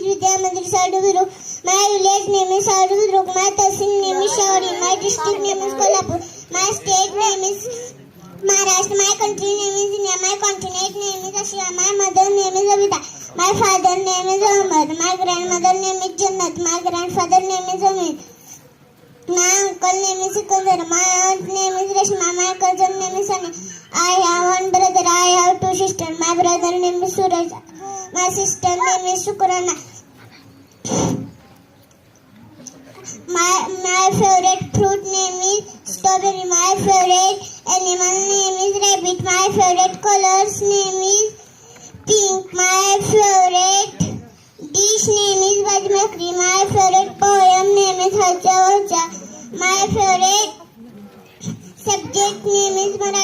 is Vidya Mandir Sadhguru. My village name is Sadhguru. My Tahsil name is Shawri. My district name is Kolhapur. My state name is Maharashtra. My country name is India. My continent name is Asia. My mother name is Abida. My father name is Ahmad. My grandmother name is Jannat. My grandfather name is Amit. My uncle name is Sikandar. My aunt name is Rashma. My cousin name is Sunny. I have one brother. I have two sisters. My brother name is Suraj. My sister name is Sukrana. My favorite fruit name is strawberry. My favorite animal name is rabbit. My favorite colors name is pink. My favorite dish name is Bajmakri. My favorite poem name is Haja Haja. My favorite subject name is Marathi.